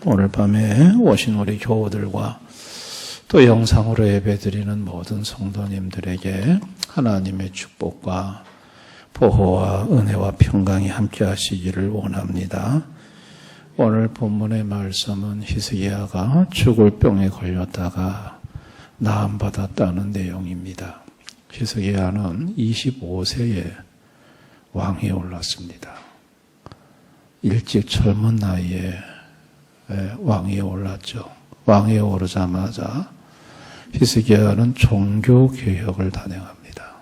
오늘 밤에 오신 우리 교우들과 또 영상으로 예배드리는 모든 성도님들에게 하나님의 축복과 보호와 은혜와 평강이 함께 하시기를 원합니다. 오늘 본문의 말씀은 히스기야가 죽을 병에 걸렸다가 나음받았다는 내용입니다. 히스기야는 25세에 왕위에 올랐습니다. 일찍 젊은 나이에 왕위에 올랐죠. 왕위에 오르자마자 히스기야는 종교개혁을 단행합니다.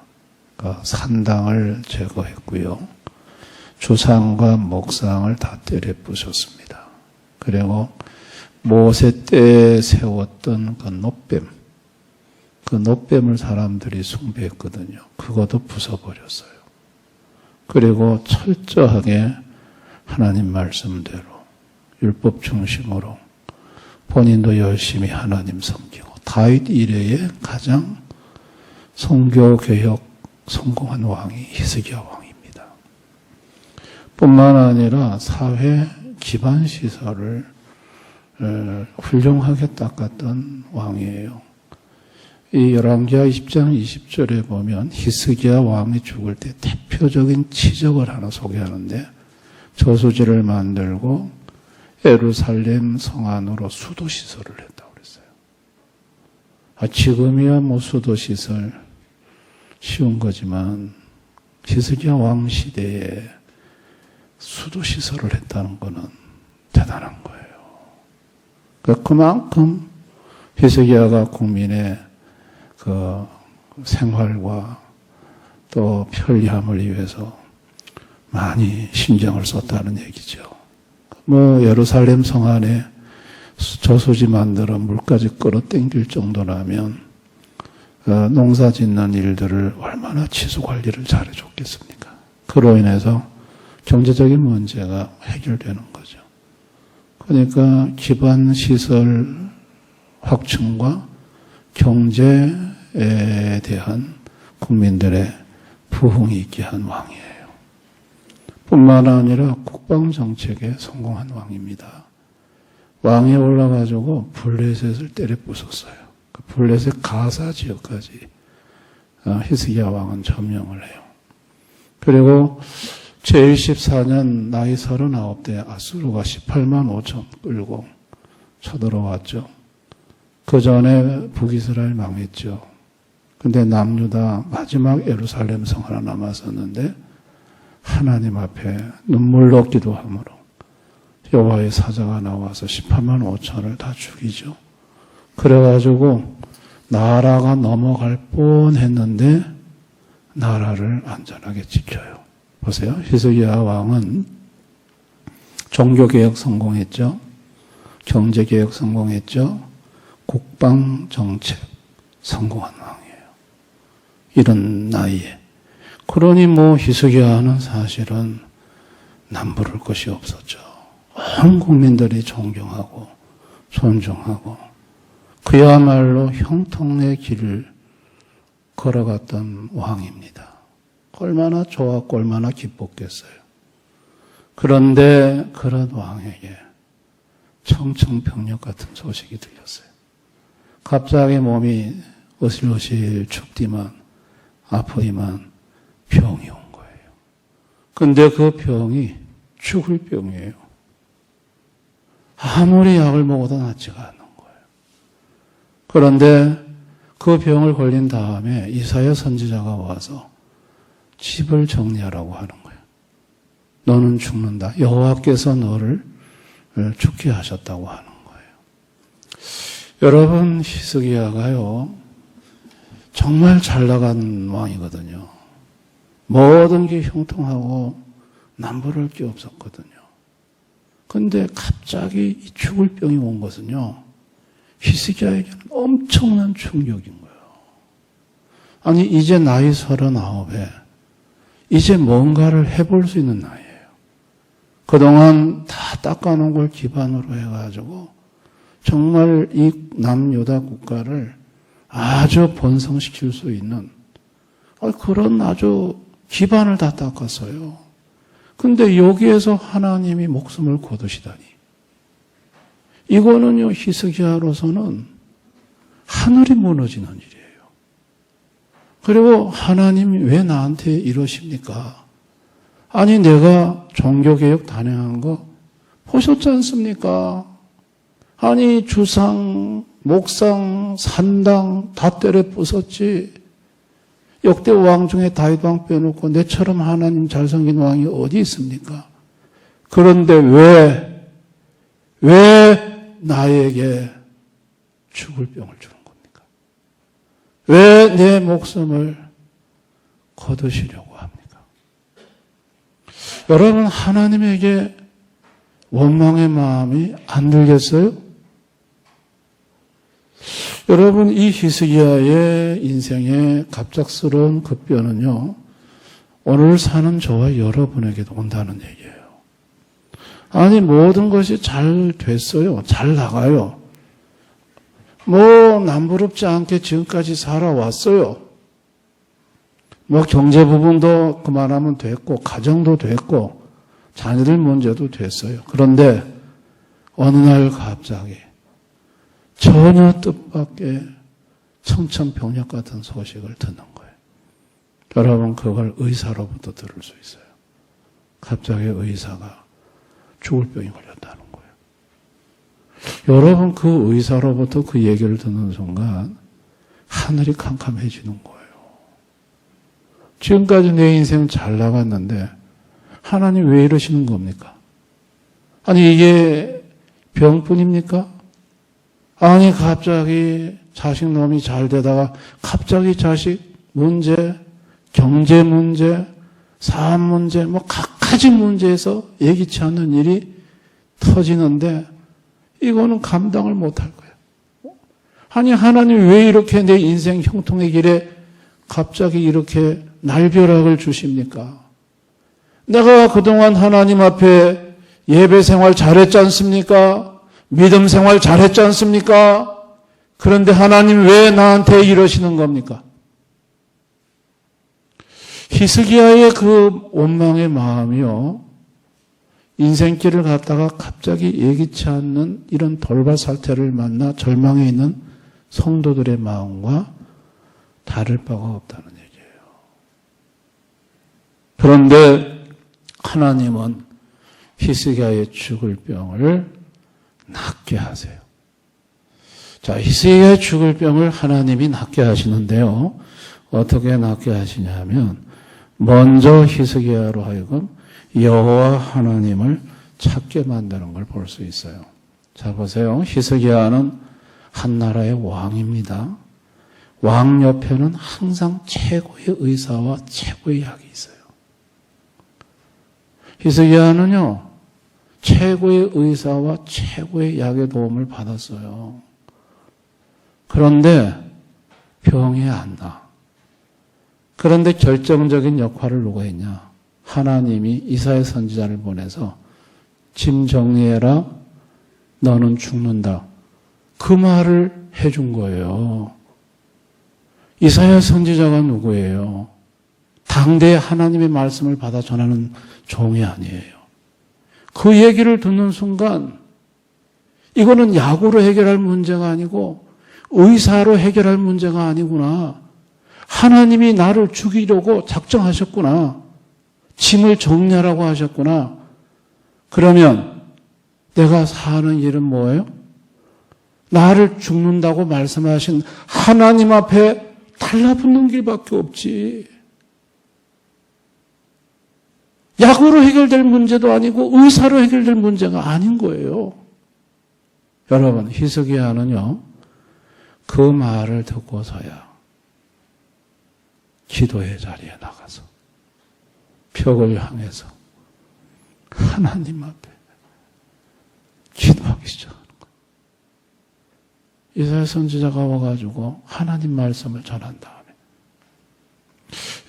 그러니까 산당을 제거했고요. 주상과 목상을 다 때려 부쉈습니다. 그리고 모세 때에 세웠던 그 놋뱀을 사람들이 숭배했거든요. 그것도 부숴버렸어요. 그리고 철저하게 하나님 말씀대로 율법 중심으로 본인도 열심히 하나님 섬기고 다윗 이래에 가장 성교개혁 성공한 왕이 히스기야 왕입니다. 뿐만 아니라 사회 기반 시설을 훌륭하게 닦았던 왕이에요. 이 열왕기하 20장 20절에 보면 히스기야 왕이 죽을 때 대표적인 치적을 하나 소개하는데 저수지를 만들고 예루살렘 성 안으로 수도시설을 했다고 그랬어요. 지금이야 수도시설 쉬운 거지만 히스기야 왕 시대에 수도시설을 했다는 것은 대단한 거예요. 그만큼 히스기야가 국민의 그 생활과 또 편리함을 위해서 많이 신경을 썼다는 얘기죠. 예루살렘 성 안에 저수지 만들어 물까지 끌어당길 정도라면 농사 짓는 일들을 얼마나 치수 관리를 잘해줬겠습니까? 그로 인해서 경제적인 문제가 해결되는 거죠. 그러니까 기반 시설 확충과 경제에 대한 국민들의 부흥이 있게 한 왕이에요. 뿐만 아니라 국방정책에 성공한 왕입니다. 왕에 올라가지고 블레셋을 때려 부쉈어요. 그 블레셋 가사 지역까지 히스기야 왕은 점령을 해요. 그리고 제14년 나이 39대 아수르가 18만 5천 끌고 쳐들어왔죠. 그 전에 북이스라엘 망했죠. 근데 남유다 마지막 예루살렘 성 하나 남았었는데 하나님 앞에 눈물로 기도함으로 여호와의 사자가 나와서 18만 5천을 다 죽이죠. 그래가지고 나라가 넘어갈 뻔했는데 나라를 안전하게 지켜요. 보세요. 히스기야 왕은 종교개혁 성공했죠. 경제개혁 성공했죠. 국방정책 성공한 왕이에요. 이런 나이에. 그러니 히스기야는 사실은 남부를 것이 없었죠. 온 국민들이 존경하고 존중하고 그야말로 형통의 길을 걸어갔던 왕입니다. 얼마나 좋았고 얼마나 기뻤겠어요. 그런데 그런 왕에게 청청병력 같은 소식이 들렸어요. 갑자기 몸이 어실어실 춥디만 아프디만 병이 온 거예요. 근데 그 병이 죽을 병이에요. 아무리 약을 먹어도 낫지가 않는 거예요. 그런데 그 병을 걸린 다음에 이사야 선지자가 와서 집을 정리하라고 하는 거예요. 너는 죽는다. 여호와께서 너를 죽게 하셨다고 하는 거예요. 여러분, 히스기야가요 정말 잘 나간 왕이거든요. 모든 게 형통하고 남부를 게 없었거든요. 그런데 갑자기 이 죽을 병이 온 것은요 히스기야에게는 엄청난 충격인 거예요. 아니 이제 나이 39에 이제 뭔가를 해볼 수 있는 나이예요. 그동안 다 닦아놓은 걸 기반으로 해가지고 정말 이 남유다 국가를 아주 번성시킬 수 있는 그런 아주 기반을 다 닦았어요. 근데 여기에서 하나님이 목숨을 거두시다니. 이거는요, 히스기야로서는 하늘이 무너지는 일이에요. 그리고 하나님이 왜 나한테 이러십니까? 아니, 내가 종교개혁 단행한 거 보셨지 않습니까? 아니, 주상, 목상, 산당 다 때려 부쉈지. 역대 왕 중에 다윗 왕 빼놓고 내처럼 하나님 잘생긴 왕이 어디 있습니까? 그런데 왜 나에게 죽을 병을 주는 겁니까? 왜 내 목숨을 거두시려고 합니까? 여러분, 하나님에게 원망의 마음이 안 들겠어요? 여러분, 이 히스기야의 인생의 갑작스러운 급변은요, 오늘 사는 저와 여러분에게도 온다는 얘기예요. 아니, 모든 것이 잘 됐어요. 잘 나가요. 남부럽지 않게 지금까지 살아왔어요. 경제 부분도 그만하면 됐고, 가정도 됐고, 자녀들 문제도 됐어요. 그런데, 어느 날 갑자기, 전혀 뜻밖의 청천벽력 같은 소식을 듣는 거예요. 여러분, 그걸 의사로부터 들을 수 있어요. 갑자기 의사가 죽을 병이 걸렸다는 거예요. 여러분, 그 의사로부터 그 얘기를 듣는 순간 하늘이 캄캄해지는 거예요. 지금까지 내 인생 잘 나갔는데 하나님 왜 이러시는 겁니까? 아니, 이게 병뿐입니까? 아니, 갑자기 자식 놈이 잘 되다가 갑자기 자식 문제, 경제 문제, 사업 문제, 각가지 문제에서 예기치 않는 일이 터지는데 이거는 감당을 못할 거예요. 아니, 하나님 왜 이렇게 내 인생 형통의 길에 갑자기 이렇게 날벼락을 주십니까? 내가 그동안 하나님 앞에 예배 생활 잘했지 않습니까? 믿음 생활 잘했지 않습니까? 그런데 하나님 왜 나한테 이러시는 겁니까? 히스기야의 그 원망의 마음이요, 인생길을 갔다가 갑자기 예기치 않는 이런 돌발 사태를 만나 절망해 있는 성도들의 마음과 다를 바가 없다는 얘기예요. 그런데 하나님은 히스기야의 죽을 병을 낫게 하세요. 자, 히스기야의 죽을 병을 하나님이 낫게 하시는데요. 어떻게 낫게 하시냐면 먼저 히스기야로 하여금 여호와 하나님을 찾게 만드는 걸 볼 수 있어요. 자, 보세요. 히스기야는 한 나라의 왕입니다. 왕 옆에는 항상 최고의 의사와 최고의 약이 있어요. 히스기야는요, 최고의 의사와 최고의 약의 도움을 받았어요. 그런데 병이 안 나. 그런데 결정적인 역할을 누가 했냐? 하나님이 이사야 선지자를 보내서 짐 정리해라, 너는 죽는다. 그 말을 해준 거예요. 이사야 선지자가 누구예요? 당대에 하나님의 말씀을 받아 전하는 종이 아니에요. 그 얘기를 듣는 순간 이거는 약으로 해결할 문제가 아니고 의사로 해결할 문제가 아니구나. 하나님이 나를 죽이려고 작정하셨구나. 짐을 정리하라고 하셨구나. 그러면 내가 사는 일은 뭐예요? 나를 죽는다고 말씀하신 하나님 앞에 달라붙는 길밖에 없지. 약으로 해결될 문제도 아니고 의사로 해결될 문제가 아닌 거예요. 여러분, 히스기야는요, 그 말을 듣고서야 기도의 자리에 나가서 벽을 향해서 하나님 앞에 기도하기 시작하는 거예요. 이사야 선지자가 와가지고 하나님 말씀을 전한 다음에,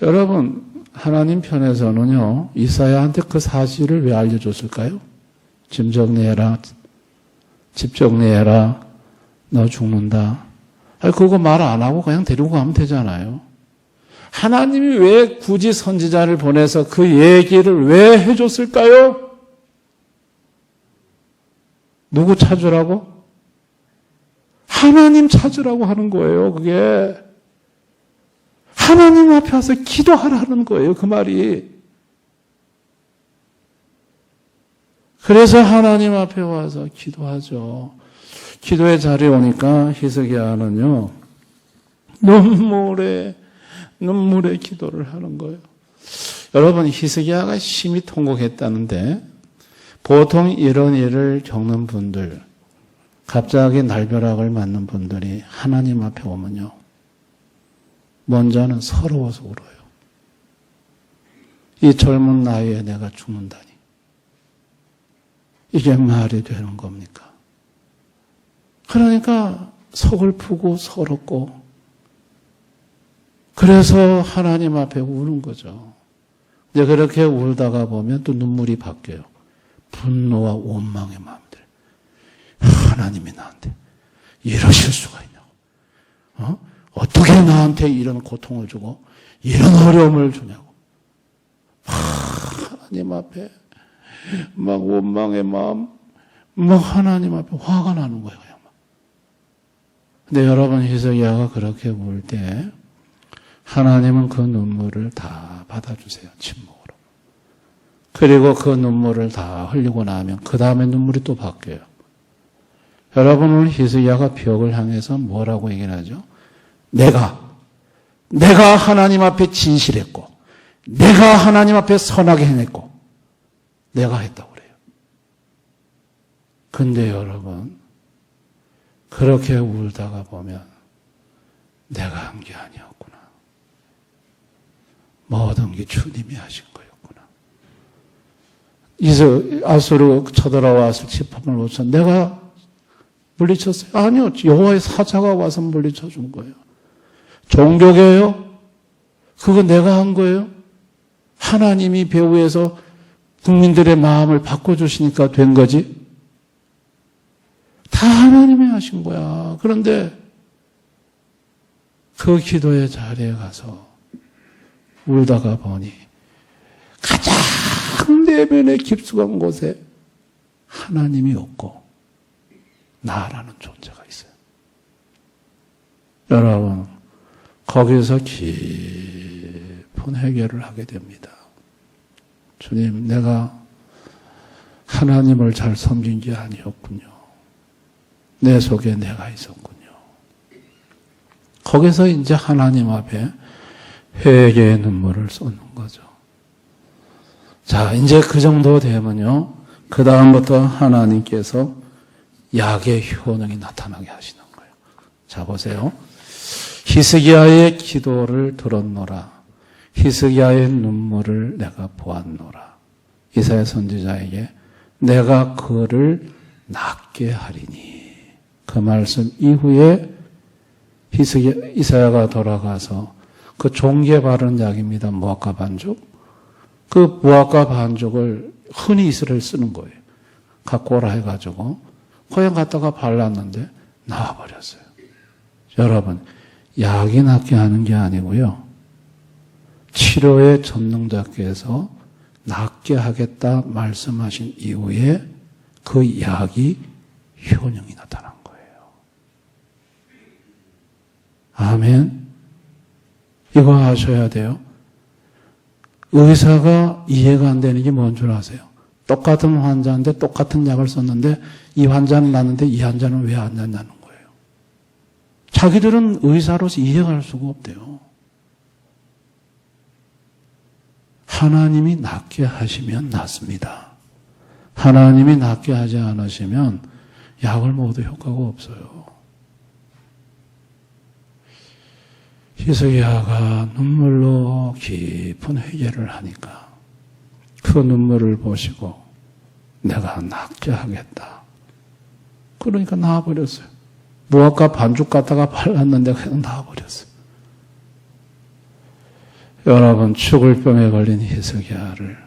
여러분, 하나님 편에서는요, 이사야한테 그 사실을 왜 알려줬을까요? 짐 정리해라, 집 정리해라, 너 죽는다. 아니, 그거 말 안 하고 그냥 데리고 가면 되잖아요. 하나님이 왜 굳이 선지자를 보내서 그 얘기를 왜 해줬을까요? 누구 찾으라고? 하나님 찾으라고 하는 거예요, 그게. 하나님 앞에 와서 기도하라는 거예요, 그 말이. 그래서 하나님 앞에 와서 기도하죠. 기도의 자리에 오니까 히스기야는요, 눈물의 기도를 하는 거예요. 여러분, 히스기야가 심히 통곡했다는데, 보통 이런 일을 겪는 분들, 갑자기 날벼락을 맞는 분들이 하나님 앞에 오면요, 먼저는 서러워서 울어요. 이 젊은 나이에 내가 죽는다니. 이게 말이 되는 겁니까? 그러니까 서글프고 서럽고, 그래서 하나님 앞에 우는 거죠. 이제 그렇게 울다가 보면 또 눈물이 바뀌어요. 분노와 원망의 마음들. 하나님이 나한테 이러실 수가 있냐고. 어떻게 나한테 이런 고통을 주고 이런 어려움을 주냐고. 하나님 앞에 막 원망의 마음, 막 하나님 앞에 화가 나는 거예요. 근데 여러분, 히스기야가 그렇게 울 때 하나님은 그 눈물을 다 받아주세요. 침묵으로. 그리고 그 눈물을 다 흘리고 나면 그 다음에 눈물이 또 바뀌어요. 여러분, 오늘 히스기야가 벽을 향해서 뭐라고 얘기를 하죠? 내가 하나님 앞에 진실했고, 내가 하나님 앞에 선하게 해냈고, 내가 했다고 그래요. 근데 여러분, 그렇게 울다가 보면 내가 한 게 아니었구나. 모든 게 주님이 하신 거였구나. 아수르 쳐들어와서 지팡이를 놓쳐 내가 물리쳤어요? 아니요. 여호와의 사자가 와서 물리쳐 준 거예요. 종교개요? 그거 내가 한 거예요? 하나님이 배후에서 국민들의 마음을 바꿔주시니까 된 거지? 다 하나님이 하신 거야. 그런데 그 기도의 자리에 가서 울다가 보니 가장 내면의 깊숙한 곳에 하나님이 없고 나라는 존재가 있어요. 여러분, 거기서 깊은 회개를 하게 됩니다. 주님, 내가 하나님을 잘 섬긴 게 아니었군요. 내 속에 내가 있었군요. 거기서 이제 하나님 앞에 회개의 눈물을 쏟는 거죠. 자, 이제 그 정도 되면요, 그 다음부터 하나님께서 약의 효능이 나타나게 하시는 거예요. 자, 보세요. 히스기야의 기도를 들었노라. 히스기야의 눈물을 내가 보았노라. 이사야 선지자에게 내가 그를 낫게 하리니. 그 말씀 이후에 이사야가 돌아가서 그 종기에 바른 약입니다. 무화과 반죽. 그 무화과 반죽을 흔히 이스라엘 쓰는 거예요. 갖고 오라 해가지고 그냥 갖다가 발랐는데 나와버렸어요. 여러분, 약이 낫게 하는 게 아니고요, 치료의 전능자께서 낫게 하겠다 말씀하신 이후에 그 약이 효능이 나타난 거예요. 아멘. 이거 아셔야 돼요. 의사가 이해가 안 되는 게 뭔 줄 아세요? 똑같은 환자인데 똑같은 약을 썼는데 이 환자는 낫는데 이 환자는 왜 안 낫냐는 거예요. 자기들은 의사로서 이해가 할 수가 없대요. 하나님이 낫게 하시면 낫습니다. 하나님이 낫게 하지 않으시면 약을 먹어도 효과가 없어요. 히스기야가 눈물로 깊은 회개를 하니까 그 눈물을 보시고 내가 낫게 하겠다. 그러니까 나와버렸어요. 무화과 반죽 갖다가 발랐는데 그냥 나와버렸어요. 여러분, 죽을 병에 걸린 히스기야를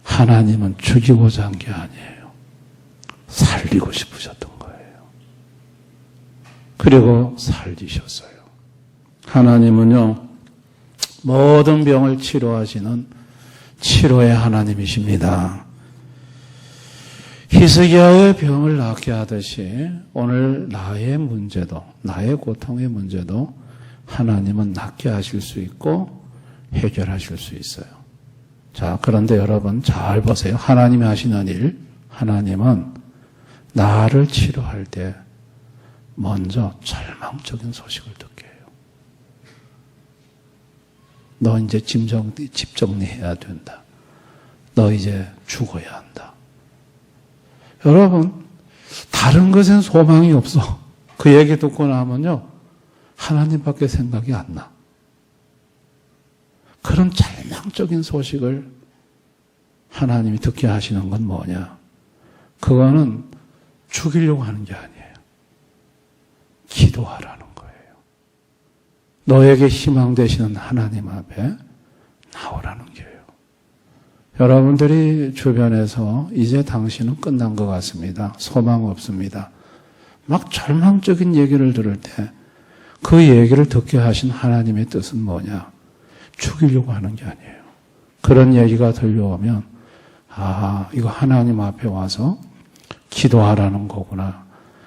하나님은 죽이고자 한 게 아니에요. 살리고 싶으셨던 거예요. 그리고 살리셨어요. 하나님은요, 모든 병을 치료하시는 치료의 하나님이십니다. 히스기야의 병을 낫게 하듯이 오늘 나의 문제도, 나의 고통의 문제도 하나님은 낫게 하실 수 있고 해결하실 수 있어요. 자, 그런데 여러분 잘 보세요. 하나님이 하시는 일, 하나님은 나를 치료할 때 먼저 절망적인 소식을 듣게 해요. 너 이제 집 정리해야 된다. 너 이제 죽어야 한다. 여러분, 다른 것엔 소망이 없어. 그 얘기 듣고 나면요, 하나님밖에 생각이 안 나. 그런 절망적인 소식을 하나님이 듣게 하시는 건 뭐냐? 그거는 죽이려고 하는 게 아니에요. 기도하라는 거예요. 너에게 희망 되시는 하나님 앞에 나오라는 거예요. 여러분들이 주변에서 이제 당신은 끝난 것 같습니다. 소망 없습니다. 막 절망적인 얘기를 들을 때 그 얘기를 듣게 하신 하나님의 뜻은 뭐냐? 죽이려고 하는 게 아니에요. 그런 얘기가 들려오면 아, 이거 하나님 앞에 와서 기도하라는 거구나.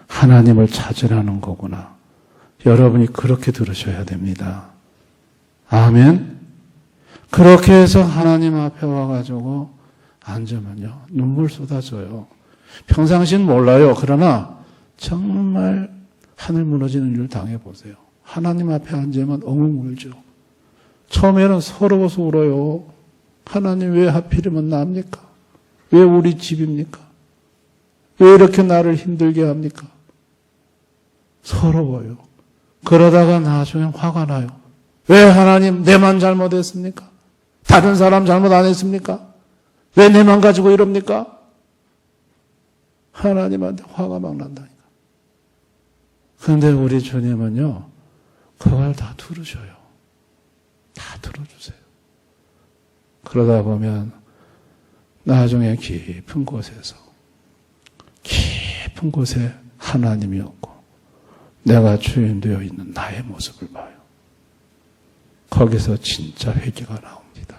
하나님을 찾으라는 거구나. 여러분이 그렇게 들으셔야 됩니다. 아멘. 그렇게 해서 하나님 앞에 와가지고 앉으면요, 눈물 쏟아져요. 평상시는 몰라요. 그러나 정말 하늘 무너지는 일을 당해보세요. 하나님 앞에 앉으면 엉엉 울죠. 처음에는 서러워서 울어요. 하나님 왜 하필이면 나입니까? 왜 우리 집입니까? 왜 이렇게 나를 힘들게 합니까? 서러워요. 그러다가 나중에 화가 나요. 왜 하나님 내만 잘못했습니까? 다른 사람 잘못 안 했습니까? 왜 내만 가지고 이럽니까? 하나님한테 화가 막 난다니까. 그런데 우리 주님은요, 그걸 다 들으셔요. 다 들어주세요. 그러다 보면 나중에 깊은 곳에 하나님이 없고 내가 주인되어 있는 나의 모습을 봐요. 거기서 진짜 회개가 나옵니다.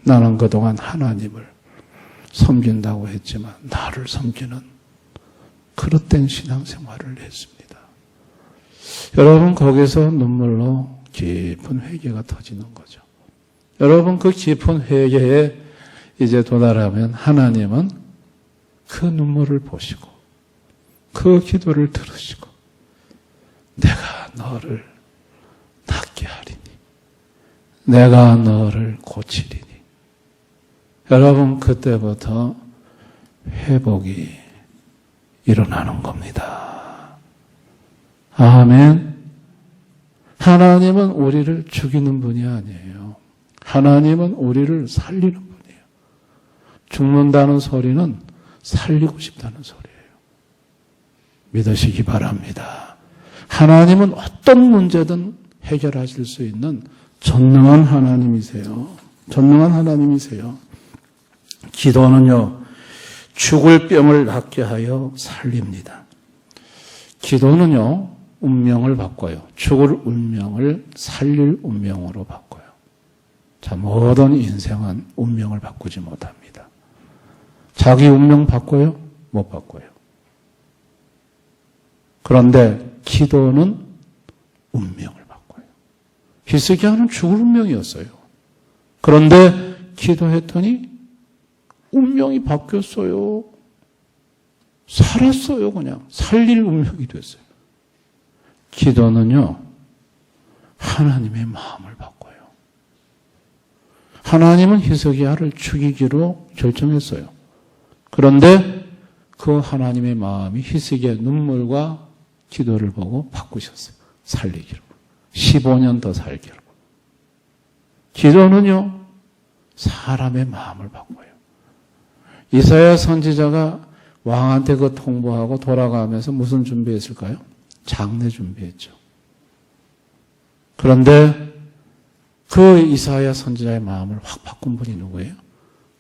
나는 그동안 하나님을 섬긴다고 했지만 나를 섬기는 그릇된 신앙생활을 했습니다. 여러분, 거기서 눈물로 깊은 회개가 터지는 거죠. 여러분, 그 깊은 회개에 이제 도달하면 하나님은 그 눈물을 보시고 그 기도를 들으시고 내가 너를 낫게 하리니, 내가 너를 고치리니. 여러분, 그때부터 회복이 일어나는 겁니다. 아멘. 하나님은 우리를 죽이는 분이 아니에요. 하나님은 우리를 살리는 분이에요. 죽는다는 소리는 살리고 싶다는 소리예요. 믿으시기 바랍니다. 하나님은 어떤 문제든 해결하실 수 있는 전능한 하나님이세요. 전능한 하나님이세요. 기도는요, 죽을 병을 낫게 하여 살립니다. 기도는요, 운명을 바꿔요. 죽을 운명을 살릴 운명으로 바꿔요. 자, 모든 인생은 운명을 바꾸지 못합니다. 자기 운명 바꿔요? 못 바꿔요. 그런데 기도는 운명을 바꿔요. 히스기야는 죽을 운명이었어요. 그런데 기도했더니 운명이 바뀌었어요. 살았어요. 그냥 살릴 운명이 됐어요. 기도는요, 하나님의 마음을 바꿔요. 하나님은 히스기야를 죽이기로 결정했어요. 그런데 그 하나님의 마음이 히스기야의 눈물과 기도를 보고 바꾸셨어요. 살리기로. 15년 더 살기로. 기도는요, 사람의 마음을 바꿔요. 이사야 선지자가 왕한테 그 통보하고 돌아가면서 무슨 준비했을까요? 장례 준비했죠. 그런데 그 이사야 선지자의 마음을 확 바꾼 분이 누구예요?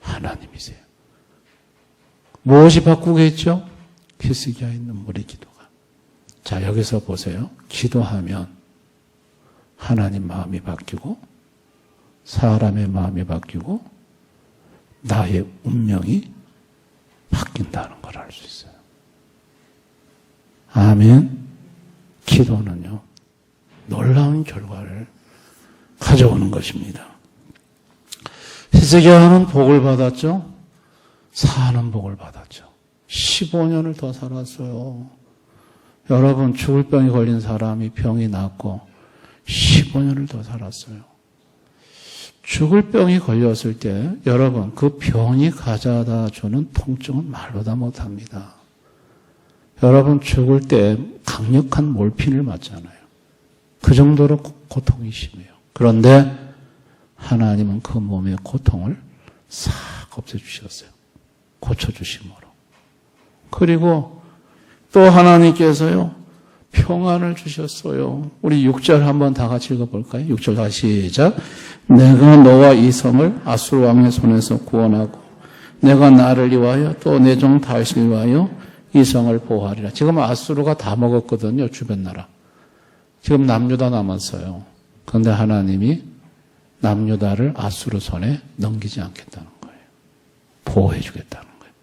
하나님이세요. 무엇이 바꾸게 했죠? 히스기야의 눈물의 기도가. 자, 여기서 보세요. 기도하면 하나님 마음이 바뀌고 사람의 마음이 바뀌고 나의 운명이 바뀐다는 걸 알 수 있어요. 아멘. 기도는요, 놀라운 결과를 가져오는 것입니다. 히스기야는 복을 받았죠. 사는 복을 받았죠. 15년을 더 살았어요. 여러분, 죽을 병이 걸린 사람이 병이 낫고 15년을 더 살았어요. 죽을 병이 걸렸을 때 여러분, 그 병이 가져다 주는 통증은 말로 다 못합니다. 여러분, 죽을 때 강력한 몰핀을 맞잖아요. 그 정도로 고통이 심해요. 그런데 하나님은 그 몸의 고통을 싹 없애주셨어요. 고쳐주심으로. 그리고 또 하나님께서요, 평안을 주셨어요. 우리 6절 한번 다 같이 읽어볼까요? 6절 다시 시작. 내가 너와 이 성을 아수르 왕의 손에서 구원하고 내가 나를 위하여 또 내 종 다윗을 위하여 이 성을 보호하리라. 지금 아수르가 다 먹었거든요. 주변 나라. 지금 남유다 남았어요. 그런데 하나님이 남유다를 아수르 손에 넘기지 않겠다는 거예요. 보호해 주겠다는 거예요.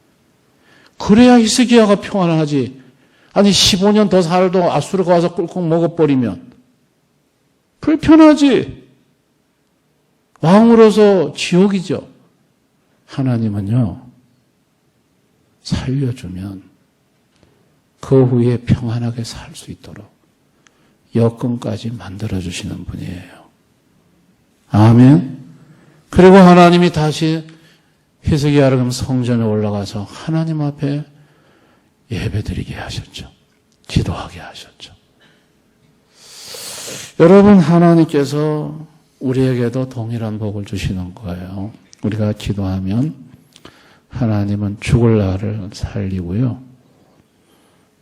그래야 히스기야가 평안하지. 아니 15년 더 살도 아수르가 와서 꿀꺽 먹어버리면 불편하지. 왕으로서 지옥이죠. 하나님은요, 살려주면 그 후에 평안하게 살 수 있도록 여건까지 만들어주시는 분이에요. 아멘. 그리고 하나님이 다시 히스기야를 그럼 성전에 올라가서 하나님 앞에 예배드리게 하셨죠. 기도하게 하셨죠. 여러분, 하나님께서 우리에게도 동일한 복을 주시는 거예요. 우리가 기도하면 하나님은 죽을 나를 살리고요.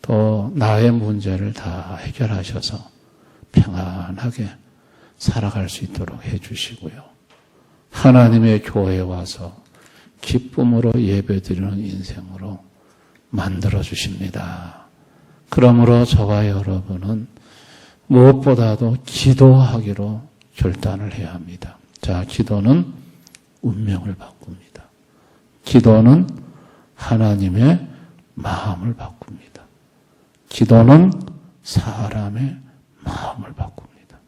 또 나의 문제를 다 해결하셔서 평안하게 살아갈 수 있도록 해주시고요. 하나님의 교회에 와서 기쁨으로 예배드리는 인생으로 만들어주십니다. 그러므로 저와 여러분은 무엇보다도 기도하기로 결단을 해야 합니다. 자, 기도는 운명을 바꿉니다. 기도는 하나님의 마음을 바꿉니다. 기도는 사람의 마음을 바꿉니다.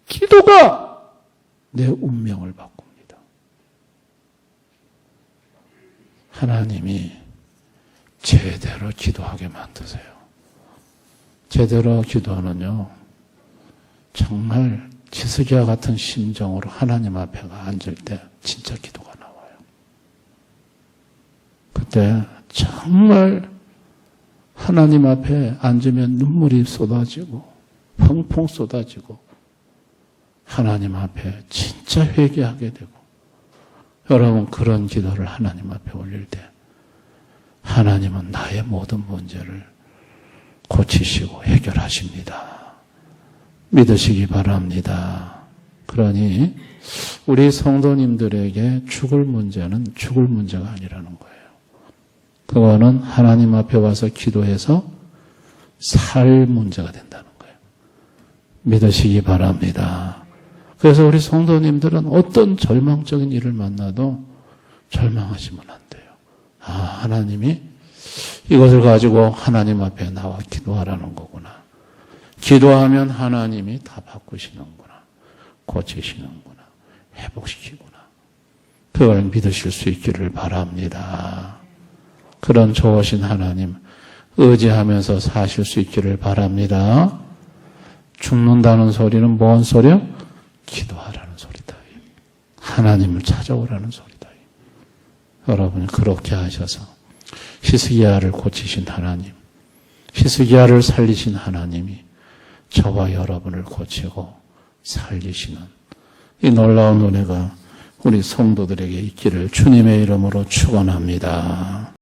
기도가 내 운명을 바꿉니다. 하나님이 제대로 기도하게 만드세요. 제대로 기도는요, 정말 히스기야 같은 심정으로 하나님 앞에 앉을 때 진짜 기도가 나와요. 그때 정말 하나님 앞에 앉으면 눈물이 쏟아지고 펑펑 쏟아지고 하나님 앞에 진짜 회개하게 되고, 여러분, 그런 기도를 하나님 앞에 올릴 때 하나님은 나의 모든 문제를 고치시고 해결하십니다. 믿으시기 바랍니다. 그러니 우리 성도님들에게 죽을 문제는 죽을 문제가 아니라는 거예요. 그거는 하나님 앞에 와서 기도해서 살 문제가 된다는 거예요. 믿으시기 바랍니다. 그래서 우리 성도님들은 어떤 절망적인 일을 만나도 절망하시면 안 돼요. 아, 하나님이 이것을 가지고 하나님 앞에 나와 기도하라는 거구나. 기도하면 하나님이 다 바꾸시는구나. 고치시는구나. 회복시키구나. 그걸 믿으실 수 있기를 바랍니다. 그런 좋으신 하나님 의지하면서 사실 수 있기를 바랍니다. 죽는다는 소리는 뭔 소리요? 기도하라는 소리다. 하나님을 찾아오라는 소리다. 여러분이 그렇게 하셔서 히스기야를 고치신 하나님, 히스기야를 살리신 하나님이 저와 여러분을 고치고 살리시는 이 놀라운 은혜가 우리 성도들에게 있기를 주님의 이름으로 축원합니다.